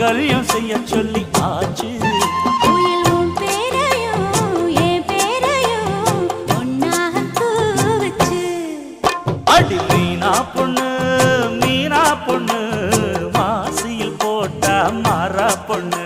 மங்கல்யம் செய்ய சொல்லி ஆச்சு. அடி மீனா பொண்ணு மீனா பொண்ணு மாசியில் போட்டா மாறா பொண்ணு.